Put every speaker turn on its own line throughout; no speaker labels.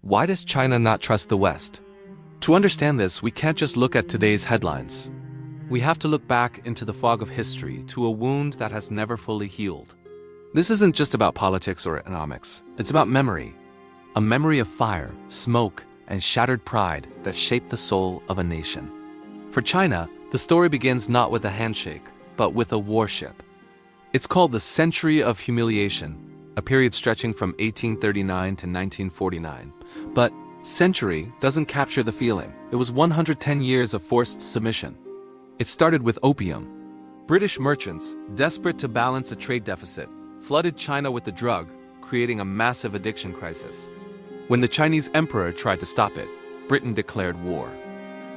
Why does China not trust the West? To understand this, we can't just look at today's headlines. We have to look back into the fog of history to a wound that has never fully healed. This isn't just about politics or economics. It's about memory. A memory of fire, smoke, and shattered pride that shaped the soul of a nation. For China, the story begins not with a handshake, but with a warship. It's called the Century of Humiliation, a period stretching from 1839 to 1949. But century doesn't capture the feeling. It was 110 years of forced submission. It started with opium. British merchants, desperate to balance a trade deficit, flooded China with the drug, creating a massive addiction crisis. When the Chinese emperor tried to stop it, Britain declared war.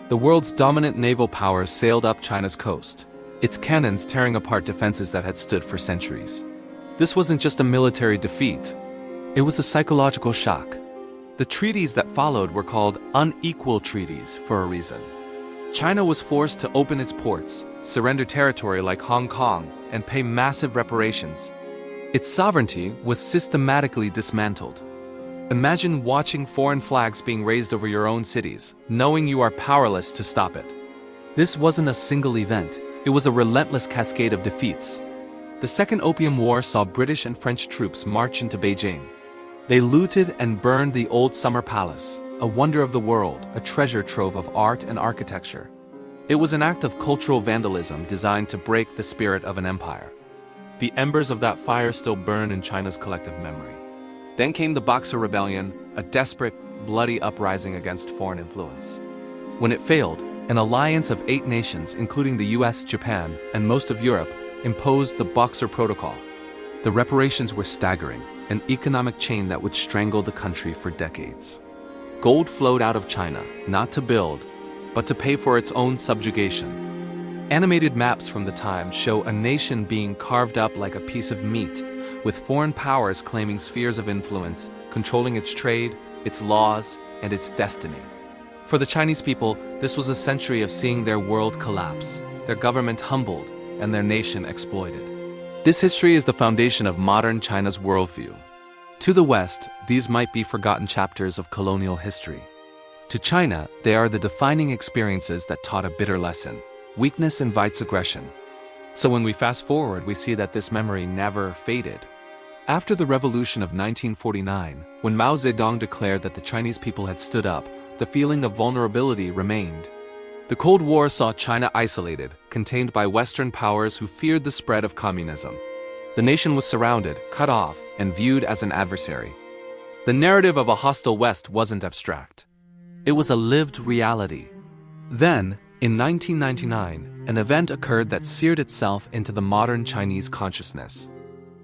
The world's dominant naval power sailed up China's coast, its cannons tearing apart defenses that had stood for centuries. This wasn't just a military defeat. It was a psychological shock. The treaties that followed were called unequal treaties for a reason. China was forced to open its ports, surrender territory like Hong Kong, and pay massive reparations. Its sovereignty was systematically dismantled. Imagine watching foreign flags being raised over your own cities, knowing you are powerless to stop it. This wasn't a single event. It was a relentless cascade of defeats. The Second Opium War saw British and French troops march into Beijing. They looted and burned the old summer palace, a wonder of the world, a treasure trove of art and architecture. It was an act of cultural vandalism designed to break the spirit of an empire. The embers of that fire still burn in China's collective memory. Then came the Boxer Rebellion, a desperate, bloody uprising against foreign influence. When it failed, an alliance of 8 nations, including the US, Japan, and most of Europe, imposed the Boxer Protocol. The reparations were staggering, an economic chain that would strangle the country for decades. Gold flowed out of China, not to build, but to pay for its own subjugation. Animated maps from the time show a nation being carved up like a piece of meat, with foreign powers claiming spheres of influence, controlling its trade, its laws, and its destiny. For the Chinese people, this was a century of seeing their world collapse, their government humbled, and their nation exploited. This history is the foundation of modern China's worldview. To the West, these might be forgotten chapters of colonial history. To China, they are the defining experiences that taught a bitter lesson. Weakness invites aggression. So when we fast forward, we see that this memory never faded. After the revolution of 1949, when Mao Zedong declared that the Chinese people had stood up, the feeling of vulnerability remained. The Cold War saw China isolated, contained by Western powers who feared the spread of communism. The nation was surrounded, cut off, and viewed as an adversary. The narrative of a hostile West wasn't abstract. It was a lived reality. Then, in 1999, an event occurred that seared itself into the modern Chinese consciousness.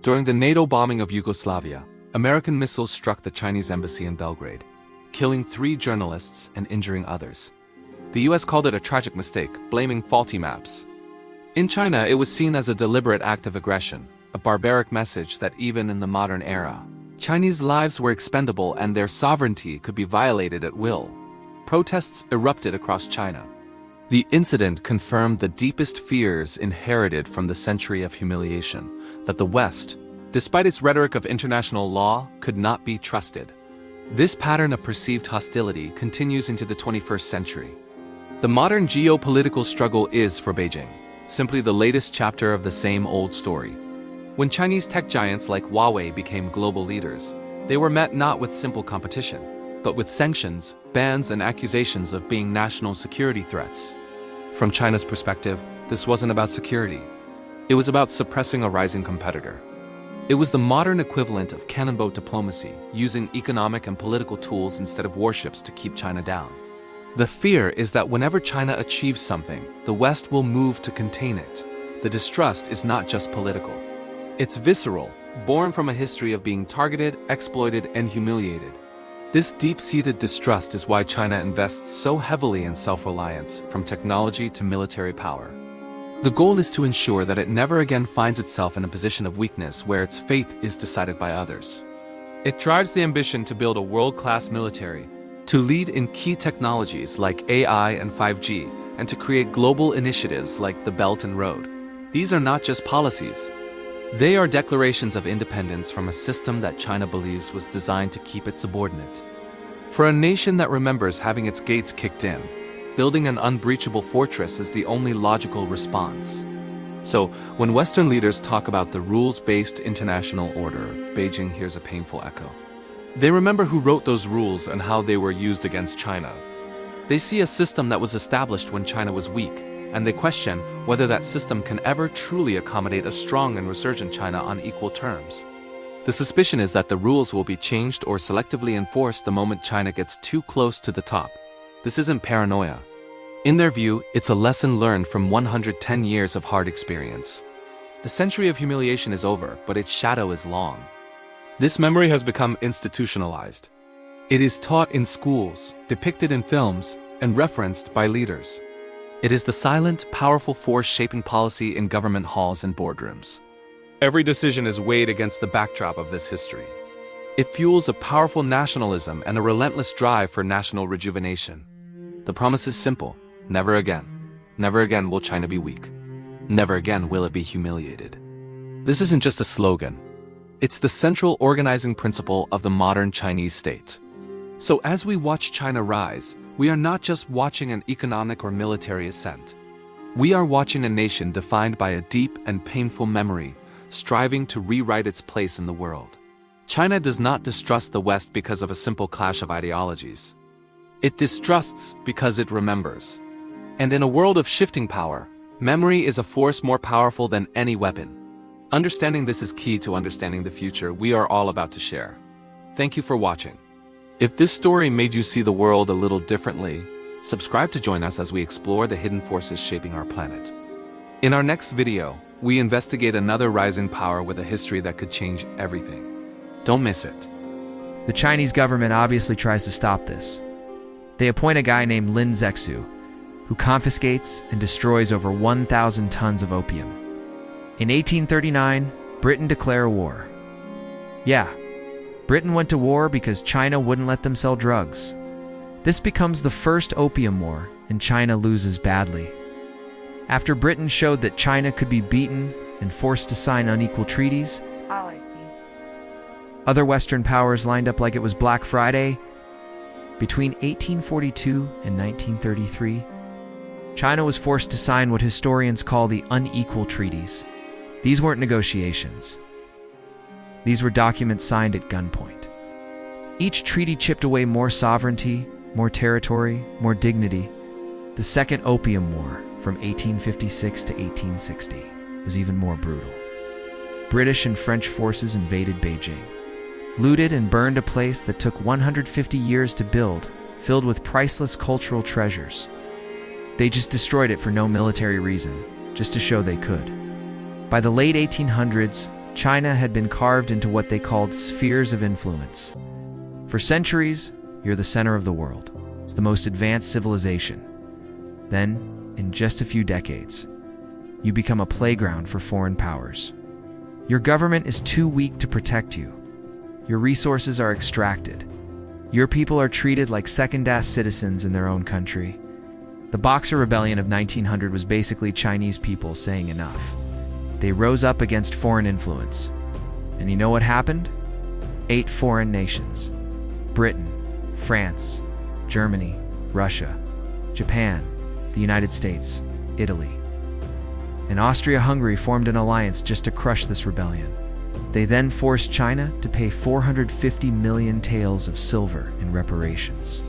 During the NATO bombing of Yugoslavia, American missiles struck the Chinese embassy in Belgrade, killing 3 journalists and injuring others. The US called it a tragic mistake, blaming faulty maps. In China, it was seen as a deliberate act of aggression, a barbaric message that even in the modern era, Chinese lives were expendable and their sovereignty could be violated at will. Protests erupted across China. The incident confirmed the deepest fears inherited from the century of humiliation, that the West, despite its rhetoric of international law, could not be trusted. This pattern of perceived hostility continues into the 21st century. The modern geopolitical struggle is, for Beijing, simply the latest chapter of the same old story. When Chinese tech giants like Huawei became global leaders, they were met not with simple competition, but with sanctions, bans, and accusations of being national security threats. From China's perspective, this wasn't about security. It was about suppressing a rising competitor. It was the modern equivalent of cannon boat diplomacy, using economic and political tools instead of warships to keep China down. The fear is that whenever China achieves something, the West will move to contain it. The distrust is not just political. It's visceral, born from a history of being targeted, exploited, and humiliated. This deep-seated distrust is why China invests so heavily in self-reliance, from technology to military power. The goal is to ensure that it never again finds itself in a position of weakness where its fate is decided by others. It drives the ambition to build a world-class military, to lead in key technologies like AI and 5G, and to create global initiatives like the Belt and Road. These are not just policies. They are declarations of independence from a system that China believes was designed to keep it subordinate. For a nation that remembers having its gates kicked in, building an unbreachable fortress is the only logical response. So, when Western leaders talk about the rules-based international order, Beijing hears a painful echo. They remember who wrote those rules and how they were used against China. They see a system that was established when China was weak, and they question whether that system can ever truly accommodate a strong and resurgent China on equal terms. The suspicion is that the rules will be changed or selectively enforced the moment China gets too close to the top. This isn't paranoia. In their view, it's a lesson learned from 110 years of hard experience. The century of humiliation is over, but its shadow is long. This memory has become institutionalized. It is taught in schools, depicted in films, and referenced by leaders. It is the silent, powerful force shaping policy in government halls and boardrooms. Every decision is weighed against the backdrop of this history. It fuels a powerful nationalism and a relentless drive for national rejuvenation. The promise is simple: never again. Never again will China be weak. Never again will it be humiliated. This isn't just a slogan. It's the central organizing principle of the modern Chinese state. So as we watch China rise, we are not just watching an economic or military ascent. We are watching a nation defined by a deep and painful memory, striving to rewrite its place in the world. China does not distrust the West because of a simple clash of ideologies. It distrusts because it remembers. And in a world of shifting power, memory is a force more powerful than any weapon. Understanding this is key to understanding the future we are all about to share. Thank you for watching. If this story made you see the world a little differently, subscribe to join us as we explore the hidden forces shaping our planet. In our next video, we investigate another rising power with a history that could change everything. Don't miss it.
The Chinese government obviously tries to stop this. They appoint a guy named Zexu, who confiscates and destroys over 1,000 tons of opium. In 1839, Britain declares war. Yeah, Britain went to war because China wouldn't let them sell drugs. This becomes the first Opium War, and China loses badly. After Britain showed that China could be beaten and forced to sign unequal treaties, other Western powers lined up like it was Black Friday. Between 1842 and 1933, China was forced to sign what historians call the unequal treaties. These weren't negotiations. These were documents signed at gunpoint. Each treaty chipped away more sovereignty, more territory, more dignity. The Second Opium War, from 1856 to 1860, was even more brutal. British and French forces invaded Beijing, looted and burned a place that took 150 years to build, filled with priceless cultural treasures. They just destroyed it for no military reason, just to show they could. By the late 1800s, China had been carved into what they called spheres of influence. For centuries, you're the center of the world. It's the most advanced civilization. Then, in just a few decades, you become a playground for foreign powers. Your government is too weak to protect you. Your resources are extracted. Your people are treated like second-class citizens in their own country. The Boxer Rebellion of 1900 was basically Chinese people saying enough. They rose up against foreign influence. And you know what happened? 8 foreign nations: Britain, France, Germany, Russia, Japan, the United States, Italy, and Austria-Hungary formed an alliance just to crush this rebellion. They then forced China to pay 450 million taels of silver in reparations.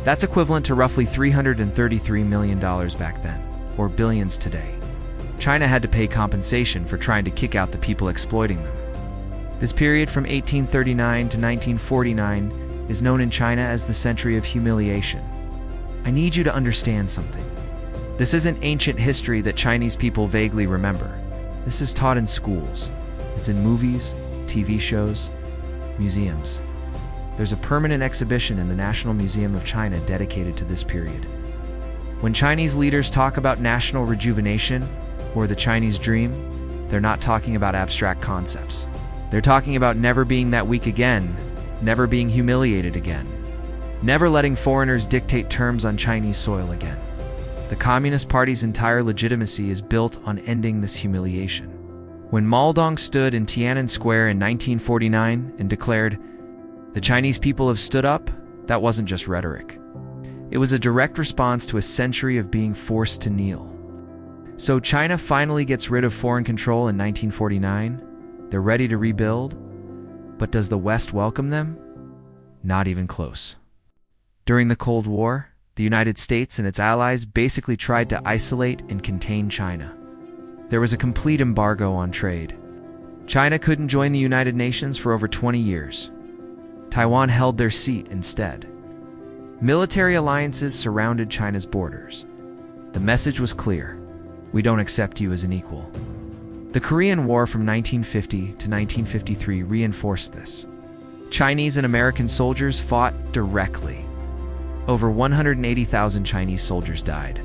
That's equivalent to roughly $333 million back then, or billions today. China had to pay compensation for trying to kick out the people exploiting them. This period from 1839 to 1949 is known in China as the Century of Humiliation. I need you to understand something. This isn't ancient history that Chinese people vaguely remember. This is taught in schools. It's in movies, TV shows, museums. There's a permanent exhibition in the National Museum of China dedicated to this period. When Chinese leaders talk about national rejuvenation, or the Chinese dream, they're not talking about abstract concepts. They're talking about never being that weak again, never being humiliated again, never letting foreigners dictate terms on Chinese soil again. The Communist Party's entire legitimacy is built on ending this humiliation. When Mao Zedong stood in Tiananmen Square in 1949 and declared, "The Chinese people have stood up, That wasn't just rhetoric. It was a direct response to a century of being forced to kneel. So China finally gets rid of foreign control in 1949. They're ready to rebuild. But does the West welcome them? Not even close. During the Cold War, the United States and its allies basically tried to isolate and contain China. There was a complete embargo on trade. China couldn't join the United Nations for over 20 years. Taiwan held their seat instead. Military alliances surrounded China's borders. The message was clear: we don't accept you as an equal. The Korean War from 1950 to 1953 reinforced this. Chinese and American soldiers fought directly. Over 180,000 Chinese soldiers died.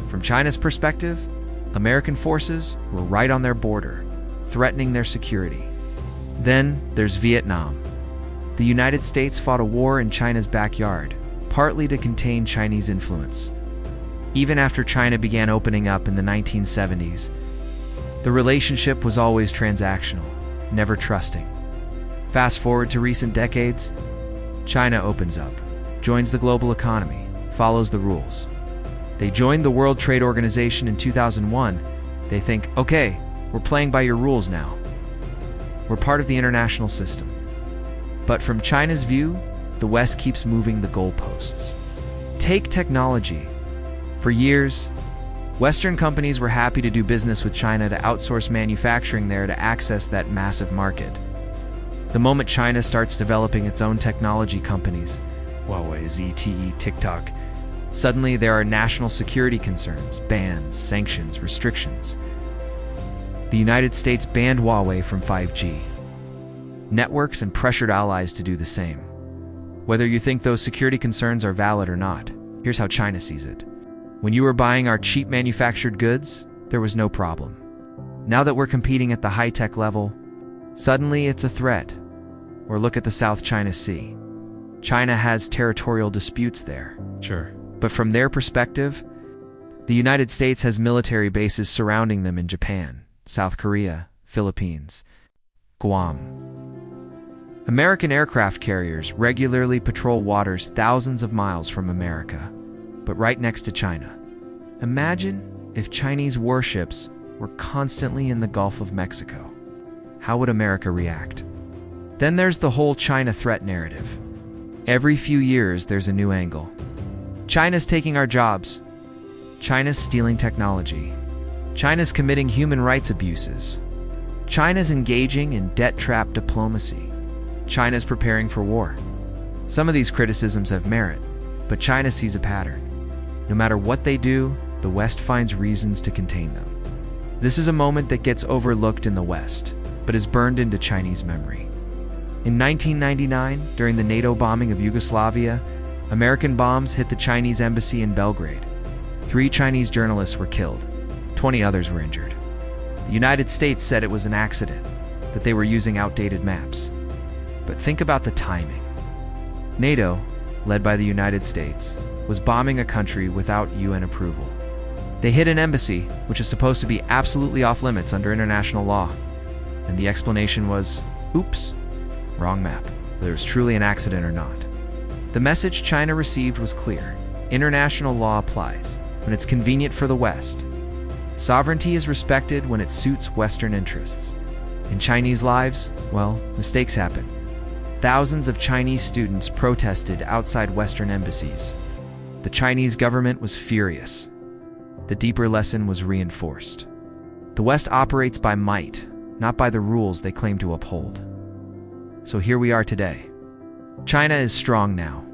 From China's perspective, American forces were right on their border, threatening their security. Then there's Vietnam. The United States fought a war in China's backyard, partly to contain Chinese influence. Even after China began opening up in the 1970s, the relationship was always transactional, never trusting. Fast forward to recent decades, China opens up, joins the global economy, follows the rules. They joined the World Trade Organization in 2001. They think, okay, we're playing by your rules now. We're part of the international system. But from China's view, the West keeps moving the goalposts. Take technology. For years, Western companies were happy to do business with China to outsource manufacturing there to access that massive market. The moment China starts developing its own technology companies, Huawei, ZTE, TikTok, suddenly there are national security concerns, bans, sanctions, restrictions. The United States banned Huawei from 5G networks and pressured allies to do the same. Whether you think those security concerns are valid or not, here's how China sees it. When you were buying our cheap manufactured goods, there was no problem. Now that we're competing at the high-tech level, suddenly it's a threat. Or look at the South China Sea. China has territorial disputes there.
Sure.
But from their perspective, the United States has military bases surrounding them in Japan, South Korea, Philippines, Guam. American aircraft carriers regularly patrol waters thousands of miles from America, but right next to China. Imagine if Chinese warships were constantly in the Gulf of Mexico. How would America react? Then there's the whole China threat narrative. Every few years, there's a new angle. China's taking our jobs. China's stealing technology. China's committing human rights abuses. China's engaging in debt-trap diplomacy. China's preparing for war. Some of these criticisms have merit, but China sees a pattern. No matter what they do, the West finds reasons to contain them. This is a moment that gets overlooked in the West, but is burned into Chinese memory. In 1999, during the NATO bombing of Yugoslavia, American bombs hit the Chinese embassy in Belgrade. 3 Chinese journalists were killed. 20 others were injured. The United States said it was an accident, that they were using outdated maps. But think about the timing. NATO, led by the United States, was bombing a country without UN approval. They hit an embassy, which is supposed to be absolutely off-limits under international law. And the explanation was, oops, wrong map, whether it was truly an accident or not. The message China received was clear. International law applies when it's convenient for the West. Sovereignty is respected when it suits Western interests. In Chinese lives, well, mistakes happen. Thousands of Chinese students protested outside Western embassies. The Chinese government was furious. The deeper lesson was reinforced. The West operates by might, not by the rules they claim to uphold. So here we are today. China is strong now.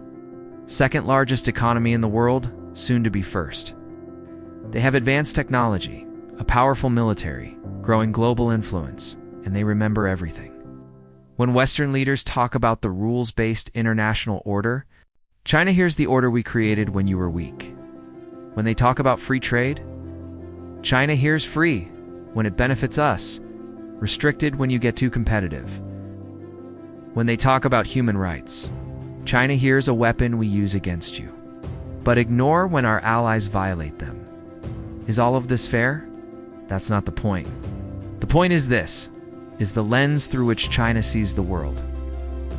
Second largest economy in the world, soon to be first. They have advanced technology, a powerful military, growing global influence, and they remember everything. When Western leaders talk about the rules-based international order, China hears the order we created when you were weak. When they talk about free trade, China hears free when it benefits us, restricted when you get too competitive. When they talk about human rights, China hears a weapon we use against you, but ignore when our allies violate them. Is all of this fair? That's not the point. The point is this, is the lens through which China sees the world.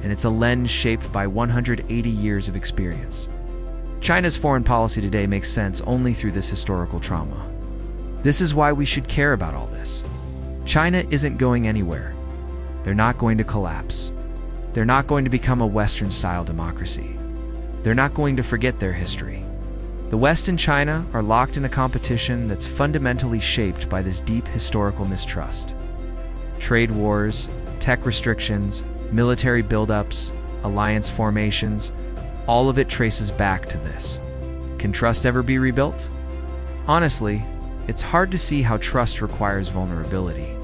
and it's a lens shaped by 180 years of experience. China's foreign policy today makes sense only through this historical trauma. This is why we should care about all this. China isn't going anywhere. They're not going to collapse. They're not going to become a Western-style democracy. They're not going to forget their history. The West and China are locked in a competition that's fundamentally shaped by this deep historical mistrust. Trade wars, tech restrictions, military buildups, alliance formations, all of it traces back to this. Can trust ever be rebuilt? Honestly, it's hard to see how trust requires vulnerability.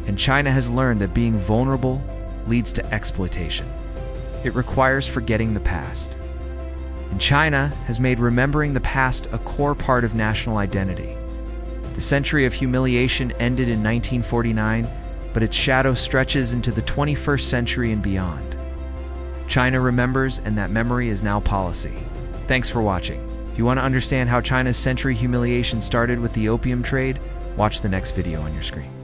And China has learned that being vulnerable leads to exploitation. It requires forgetting the past. And China has made remembering the past a core part of national identity. The century of humiliation ended in 1949, but its shadow stretches into the 21st century and beyond. China remembers, and that memory is now policy. Thanks for watching. If you want to understand how China's century humiliation started with the opium trade, watch the next video on your screen.